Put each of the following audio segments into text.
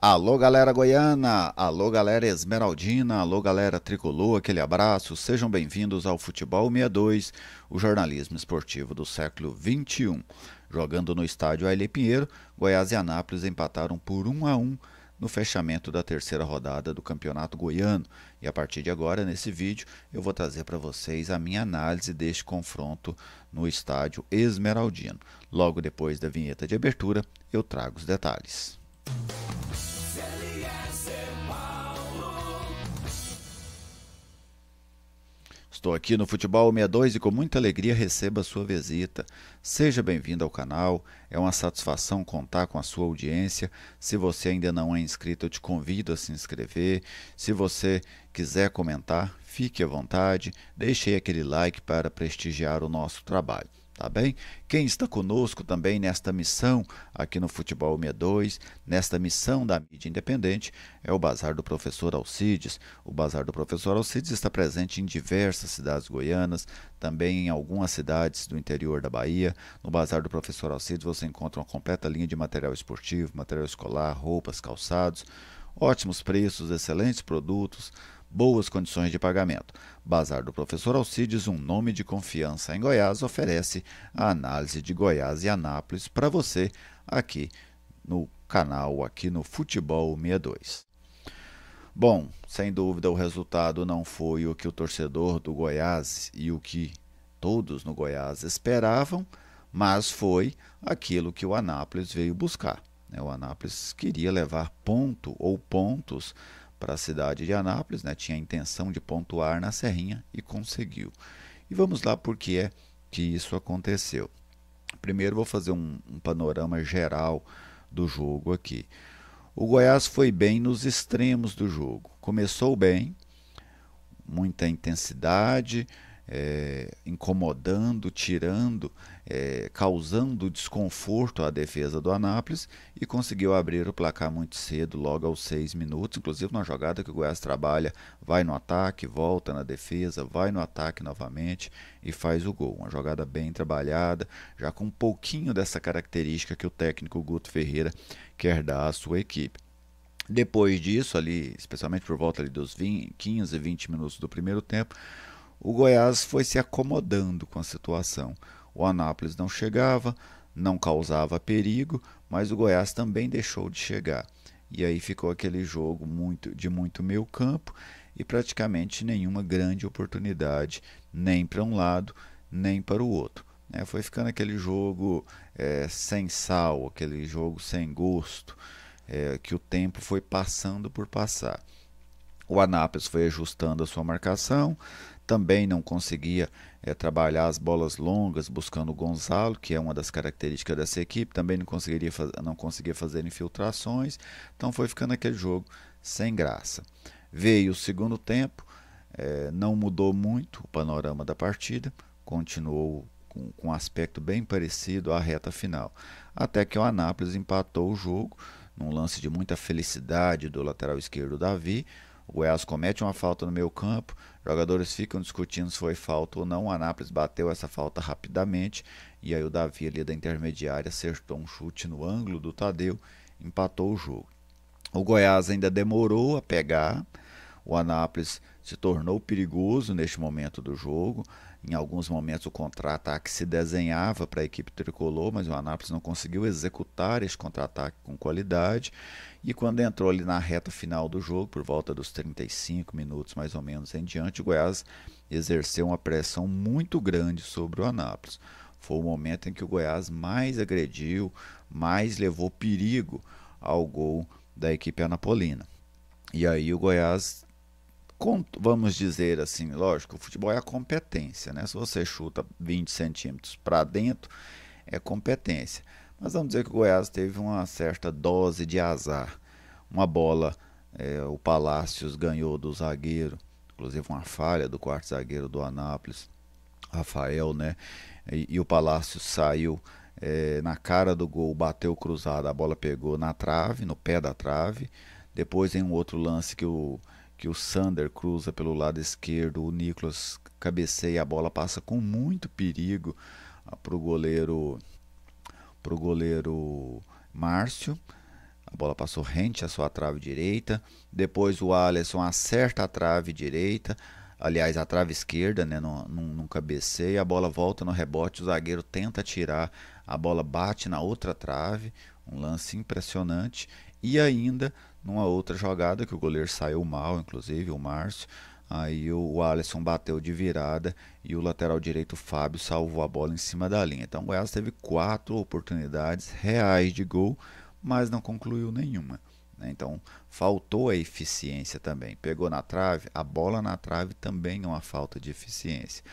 Alô, galera goiana, alô, galera esmeraldina, alô, galera tricolor, aquele abraço, sejam bem-vindos ao Futebol 62, o jornalismo esportivo do século XXI. Jogando no estádio Ailê Pinheiro, Goiás e Anápolis empataram por 1-1 no fechamento da terceira rodada do Campeonato Goiano. E a partir de agora, nesse vídeo, eu vou trazer para vocês a minha análise deste confronto no estádio Esmeraldino. Logo depois da vinheta de abertura, eu trago os detalhes. Estou aqui no Futebol 62 e com muita alegria recebo a sua visita. Seja bem-vindo ao canal, é uma satisfação contar com a sua audiência. Se você ainda não é inscrito, eu te convido a se inscrever. Se você quiser comentar, fique à vontade, deixe aí aquele like para prestigiar o nosso trabalho. Tá bem? Quem está conosco também nesta missão aqui no Futebol 62, nesta missão da mídia independente, é o Bazar do Professor Alcides. O Bazar do Professor Alcides está presente em diversas cidades goianas, também em algumas cidades do interior da Bahia. No Bazar do Professor Alcides você encontra uma completa linha de material esportivo, material escolar, roupas, calçados, ótimos preços, excelentes produtos, boas condições de pagamento. Bazar do Professor Alcides, um nome de confiança em Goiás, oferece a análise de Goiás e Anápolis para você aqui no canal, aqui no Futebol 62. Bom, sem dúvida o resultado não foi o que o torcedor do Goiás e o que todos no Goiás esperavam, mas foi aquilo que o Anápolis veio buscar. O Anápolis queria levar ponto ou pontos para a cidade de Anápolis, tinha a intenção de pontuar na Serrinha e conseguiu. E vamos lá por que é que isso aconteceu. Primeiro vou fazer um panorama geral do jogo aqui. O Goiás foi bem nos extremos do jogo. Começou bem, muita intensidade, incomodando, tirando, causando desconforto à defesa do Anápolis e conseguiu abrir o placar muito cedo, logo aos 6 minutos, inclusive na jogada que o Goiás trabalha, vai no ataque, volta na defesa, vai no ataque novamente e faz o gol. Uma jogada bem trabalhada, já com um pouquinho dessa característica que o técnico Guto Ferreira quer dar à sua equipe. Depois disso, ali, especialmente por volta ali dos 15, 20 minutos do primeiro tempo, o Goiás foi se acomodando com a situação. O Anápolis não chegava, não causava perigo, mas o Goiás também deixou de chegar. E aí ficou aquele jogo de muito meio campo e praticamente nenhuma grande oportunidade, nem para um lado, nem para o outro. Foi ficando aquele jogo sem sal, aquele jogo sem gosto, que o tempo foi passando por passar. O Anápolis foi ajustando a sua marcação, também não conseguia trabalhar as bolas longas buscando o Gonzalo, que é uma das características dessa equipe, também não conseguia fazer infiltrações, então foi ficando aquele jogo sem graça. Veio o segundo tempo, não mudou muito o panorama da partida, continuou com um aspecto bem parecido à reta final, até que o Anápolis empatou o jogo, num lance de muita felicidade do lateral esquerdo Davi. O Goiás comete uma falta no meio campo, jogadores ficam discutindo se foi falta ou não, o Anápolis bateu essa falta rapidamente, e aí o Davi ali da intermediária acertou um chute no ângulo do Tadeu, empatou o jogo. O Goiás ainda demorou a pegar, o Anápolis se tornou perigoso neste momento do jogo. Em alguns momentos o contra-ataque se desenhava para a equipe tricolor, mas o Anápolis não conseguiu executar esse contra-ataque com qualidade. E quando entrou ali na reta final do jogo, por volta dos 35 minutos mais ou menos em diante, o Goiás exerceu uma pressão muito grande sobre o Anápolis. Foi o momento em que o Goiás mais agrediu, mais levou perigo ao gol da equipe anapolina. E aí o Goiás, vamos dizer assim, lógico, o futebol é a competência, Se você chuta 20 centímetros para dentro, é competência. Mas vamos dizer que o Goiás teve uma certa dose de azar. Uma bola, o Palácios ganhou do zagueiro, inclusive uma falha do quarto zagueiro do Anápolis, Rafael, E o Palácios saiu na cara do gol, bateu cruzado, a bola pegou na trave, no pé da trave. Depois em um outro lance que o Sander cruza pelo lado esquerdo, o Nicolas cabeceia, a bola passa com muito perigo para o goleiro Márcio. A bola passou rente à sua trave direita. Depois o Alisson acerta a trave direita. Aliás, a trave esquerda, né, num cabeceio. A bola volta no rebote. O zagueiro tenta tirar. A bola bate na outra trave. Um lance impressionante. E ainda, numa outra jogada, que o goleiro saiu mal, inclusive, o Márcio. Aí o Alisson bateu de virada e o lateral direito Fábio salvou a bola em cima da linha. Então o Goiás teve 4 oportunidades reais de gol, mas não concluiu nenhuma. Então faltou a eficiência também. Pegou na trave, a bola na trave também é uma falta de eficiência.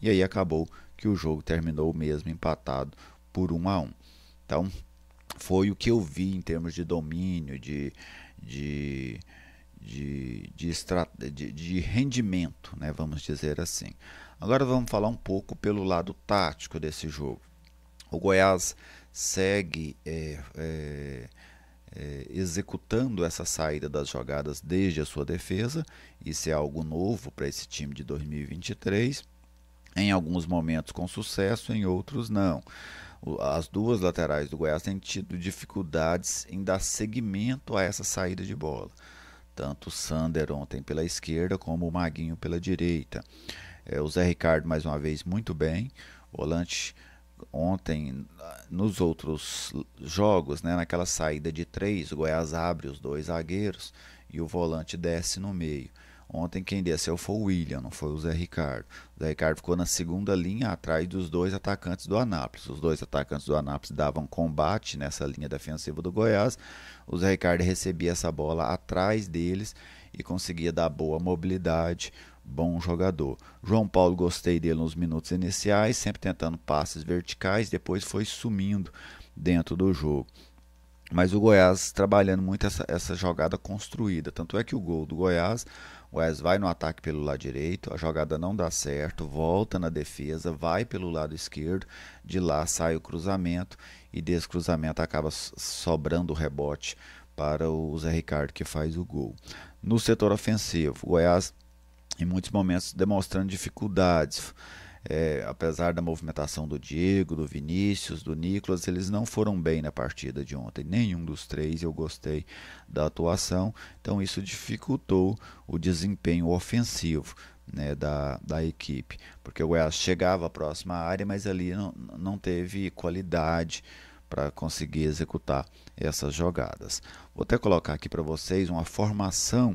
E aí acabou que o jogo terminou mesmo empatado por 1-1. Então foi o que eu vi em termos de domínio, de de rendimento, né, vamos dizer assim. Agora vamos falar um pouco pelo lado tático desse jogo. O Goiás segue executando essa saída das jogadas desde a sua defesa. Isso é algo novo para esse time de 2023. Em alguns momentos com sucesso, em outros não. As duas laterais do Goiás têm tido dificuldades em dar seguimento a essa saída de bola. Tanto o Sander ontem pela esquerda como o Maguinho pela direita. O Zé Ricardo mais uma vez muito bem. O volante ontem, nos outros jogos, né, naquela saída de 3, o Goiás abre os 2 zagueiros e o volante desce no meio. Ontem quem desceu foi o William, não foi o Zé Ricardo. O Zé Ricardo ficou na segunda linha atrás dos 2 atacantes do Anápolis. Os 2 atacantes do Anápolis davam combate nessa linha defensiva do Goiás. O Zé Ricardo recebia essa bola atrás deles e conseguia dar boa mobilidade, bom jogador. João Paulo, gostei dele nos minutos iniciais, sempre tentando passes verticais, depois foi sumindo dentro do jogo. Mas o Goiás trabalhando muito essa jogada construída. Tanto é que o gol do Goiás, o Goiás vai no ataque pelo lado direito, a jogada não dá certo, volta na defesa, vai pelo lado esquerdo, de lá sai o cruzamento e desse cruzamento acaba sobrando o rebote para o Zé Ricardo, que faz o gol. No setor ofensivo, o Goiás em muitos momentos demonstrando dificuldades. Apesar da movimentação do Diego, do Vinícius, do Nicolas, eles não foram bem na partida de ontem. Nenhum dos 3 eu gostei da atuação, então isso dificultou o desempenho ofensivo, né, da equipe, porque o Goiás chegava à próxima área, mas ali não teve qualidade para conseguir executar essas jogadas. Vou até colocar aqui para vocês uma formação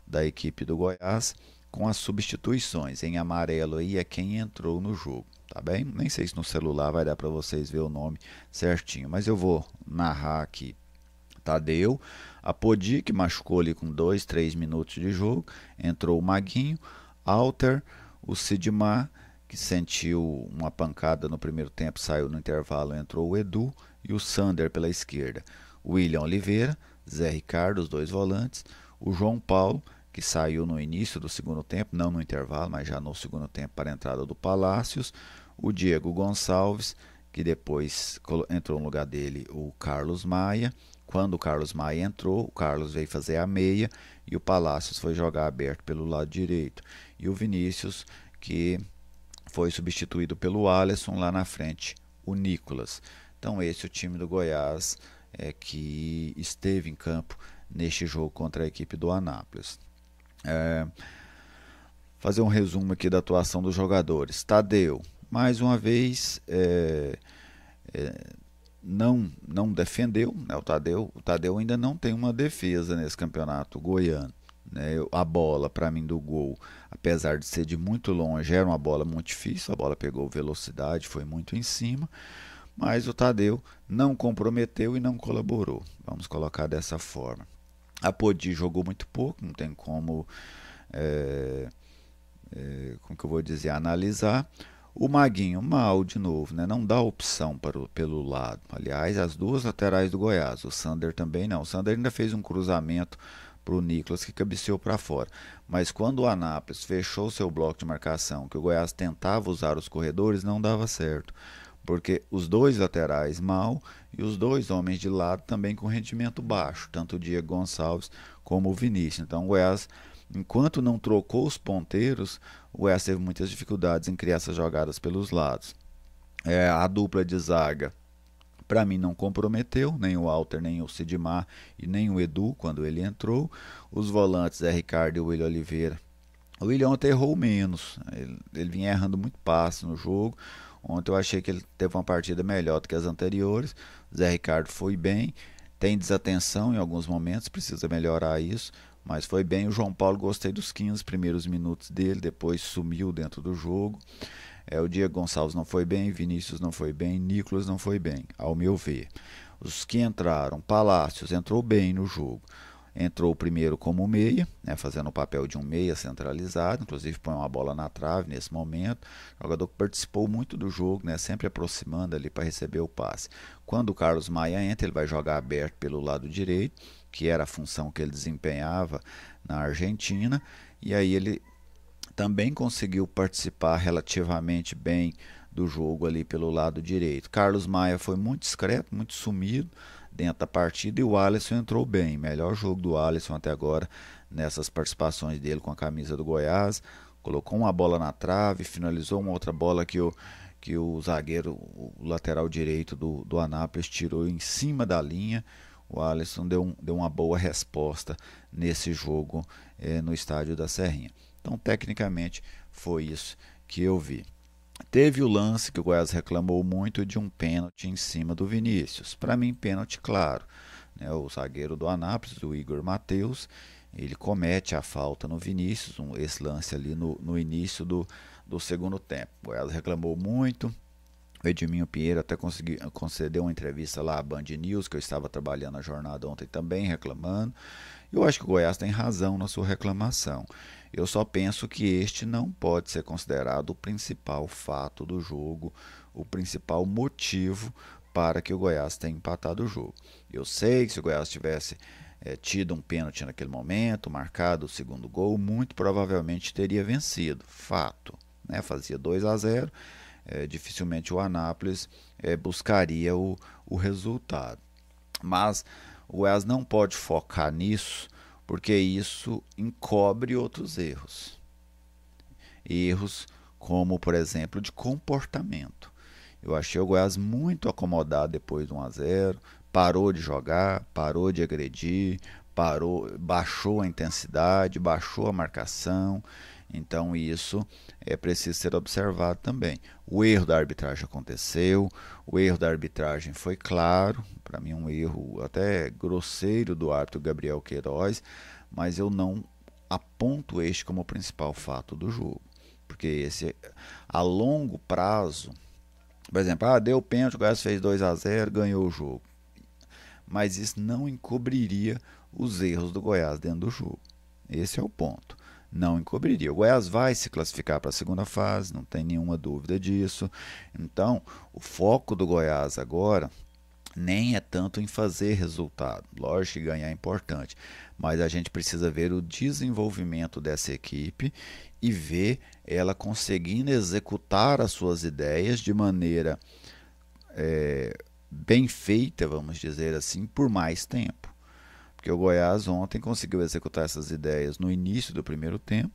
da equipe do Goiás com as substituições. Em amarelo aí é quem entrou no jogo, tá bem? Nem sei se no celular vai dar para vocês ver o nome certinho, mas eu vou narrar aqui. Tadeu, Apodi, que machucou ali com 2, 3 minutos de jogo, entrou o Maguinho, Alter, o Sidmar, que sentiu uma pancada no primeiro tempo, saiu no intervalo, entrou o Edu e o Sander pela esquerda. William Oliveira, Zé Ricardo, os 2 volantes, o João Paulo, que saiu no início do segundo tempo, não no intervalo, mas já no segundo tempo para a entrada do Palácios, o Diego Gonçalves, que depois entrou no lugar dele o Carlos Maia. Quando o Carlos Maia entrou, o Carlos veio fazer a meia e o Palácios foi jogar aberto pelo lado direito. E o Vinícius, que foi substituído pelo Alisson lá na frente, o Nicolas. Então esse é o time do Goiás que esteve em campo neste jogo contra a equipe do Anápolis. Fazer um resumo aqui da atuação dos jogadores. Tadeu, mais uma vez, não defendeu, né? O Tadeu ainda não tem uma defesa nesse campeonato goiano, né? A bola, para mim, do gol, apesar de ser de muito longe, era uma bola muito difícil, a bola pegou velocidade, foi muito em cima, mas o Tadeu não comprometeu e não colaborou, vamos colocar dessa forma. A Podi jogou muito pouco, não tem como, como que eu vou dizer, analisar. O Maguinho mal de novo, né? Não dá opção pelo lado. Aliás, as 2 laterais do Goiás, o Sander também não. O Sander ainda fez um cruzamento para o Nicolas que cabeceou para fora. Mas quando o Anápolis fechou seu bloco de marcação, que o Goiás tentava usar os corredores, não dava certo. Porque os 2 laterais mal e os 2 homens de lado também com rendimento baixo, tanto o Diego Gonçalves como o Vinícius. Então o Goiás, enquanto não trocou os ponteiros, o Goiás teve muitas dificuldades em criar essas jogadas pelos lados. A dupla de zaga Para mim não comprometeu, nem o Walter, nem o Sidmar e nem o Edu quando ele entrou. Os volantes Zé Ricardo e o William Oliveira. O William ontem errou menos, ele vinha errando muito passe no jogo. Ontem eu achei que ele teve uma partida melhor do que as anteriores. O Zé Ricardo foi bem, tem desatenção em alguns momentos, precisa melhorar isso, mas foi bem. O João Paulo, gostei dos 15 primeiros minutos dele, depois sumiu dentro do jogo. O Diego Gonçalves não foi bem, Vinícius não foi bem, Nicolas não foi bem, ao meu ver. Os que entraram, Palácios entrou bem no jogo. Entrou primeiro como meia, né, fazendo o papel de um meia centralizado, inclusive põe uma bola na trave nesse momento. Jogador que participou muito do jogo, né, sempre aproximando ali para receber o passe. Quando o Carlos Maia entra, ele vai jogar aberto pelo lado direito, que era a função que ele desempenhava na Argentina, e aí ele também conseguiu participar relativamente bem do jogo ali pelo lado direito. Carlos Maia foi muito discreto, muito sumido dentro da partida, e o Alisson entrou bem. Melhor jogo do Alisson até agora nessas participações dele com a camisa do Goiás. Colocou uma bola na trave, finalizou uma outra bola que o zagueiro, o lateral direito do Anápolis, tirou em cima da linha. O Alisson deu uma boa resposta nesse jogo no estádio da Serrinha. Então, tecnicamente, foi isso que eu vi. Teve o lance que o Goiás reclamou muito de um pênalti em cima do Vinícius. Para mim, pênalti claro. Né? O zagueiro do Anápolis, o Igor Matheus, ele comete a falta no Vinícius, esse lance ali no início do segundo tempo. O Goiás reclamou muito. O Edminho Pinheiro até concedeu uma entrevista lá à Band News, que eu estava trabalhando na jornada ontem também, reclamando. Eu acho que o Goiás tem razão na sua reclamação. Eu só penso que este não pode ser considerado o principal fato do jogo, o principal motivo para que o Goiás tenha empatado o jogo. Eu sei que se o Goiás tivesse tido um pênalti naquele momento, marcado o segundo gol, muito provavelmente teria vencido. Fato. Né? Fazia 2-0, dificilmente o Anápolis buscaria o resultado. Mas o Goiás não pode focar nisso, porque isso encobre outros erros. Erros como, por exemplo, de comportamento. Eu achei o Goiás muito acomodado depois do 1-0, parou de jogar, parou de agredir, baixou a intensidade, baixou a marcação. Então isso é preciso ser observado também. O erro da arbitragem aconteceu, o erro da arbitragem foi claro, para mim um erro até grosseiro do árbitro Gabriel Queiroz, mas eu não aponto este como o principal fato do jogo, porque esse a longo prazo, por exemplo, deu pênalti, o Goiás fez 2-0, ganhou o jogo, mas isso não encobriria os erros do Goiás dentro do jogo. Esse é o ponto. Não encobriria. O Goiás vai se classificar para a segunda fase, não tem nenhuma dúvida disso. Então, o foco do Goiás agora nem é tanto em fazer resultado. Lógico que ganhar é importante, mas a gente precisa ver o desenvolvimento dessa equipe e ver ela conseguindo executar as suas ideias de maneira bem feita, vamos dizer assim, por mais tempo. Porque o Goiás ontem conseguiu executar essas ideias no início do primeiro tempo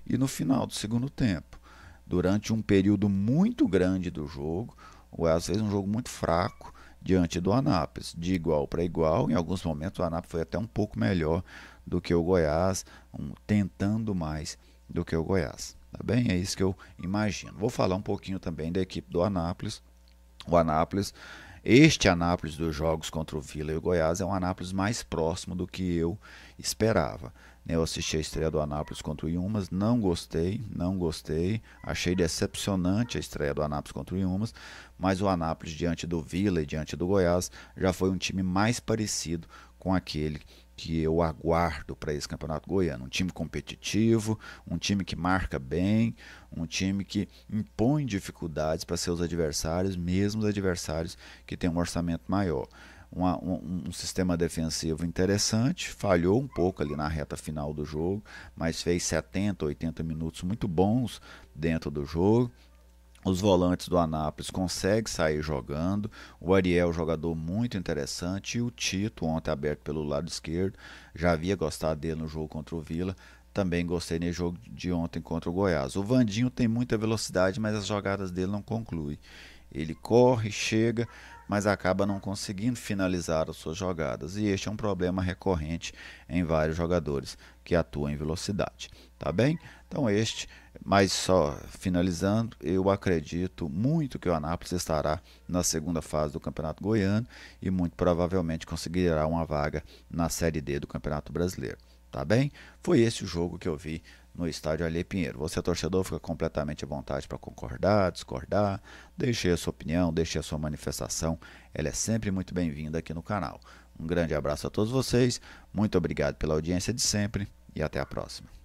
e no final do segundo tempo. Durante um período muito grande do jogo, o Goiás fez um jogo muito fraco diante do Anápolis, de igual para igual. Em alguns momentos o Anápolis foi até um pouco melhor do que o Goiás, tentando mais do que o Goiás. Tá bem? É isso que eu imagino. Vou falar um pouquinho também da equipe do Anápolis. O Anápolis, este Anápolis dos jogos contra o Vila e o Goiás é um Anápolis mais próximo do que eu esperava. Eu assisti a estreia do Anápolis contra o Yumas, não gostei, achei decepcionante a estreia do Anápolis contra o Yumas, mas o Anápolis diante do Vila e diante do Goiás já foi um time mais parecido com aquele que eu aguardo para esse campeonato goiano. Um time competitivo, um time que marca bem, um time que impõe dificuldades para seus adversários, mesmo os adversários que têm um orçamento maior. Um sistema defensivo interessante, falhou um pouco ali na reta final do jogo, mas fez 70, 80 minutos muito bons dentro do jogo. Os volantes do Anápolis conseguem sair jogando. O Ariel, jogador muito interessante. E o Tito, ontem aberto pelo lado esquerdo. Já havia gostado dele no jogo contra o Vila. Também gostei no jogo de ontem contra o Goiás. O Vandinho tem muita velocidade, mas as jogadas dele não concluem. Ele corre, chega, mas acaba não conseguindo finalizar as suas jogadas. E este é um problema recorrente em vários jogadores que atuam em velocidade. Tá bem? Então mas só finalizando, eu acredito muito que o Anápolis estará na segunda fase do Campeonato Goiano e muito provavelmente conseguirá uma vaga na Série D do Campeonato Brasileiro. Tá bem? Foi esse o jogo que eu vi no estádio Alê Pinheiro. Você, torcedor, fica completamente à vontade para concordar, discordar, deixe a sua opinião, deixe a sua manifestação, ela é sempre muito bem-vinda aqui no canal. Um grande abraço a todos vocês, muito obrigado pela audiência de sempre e até a próxima.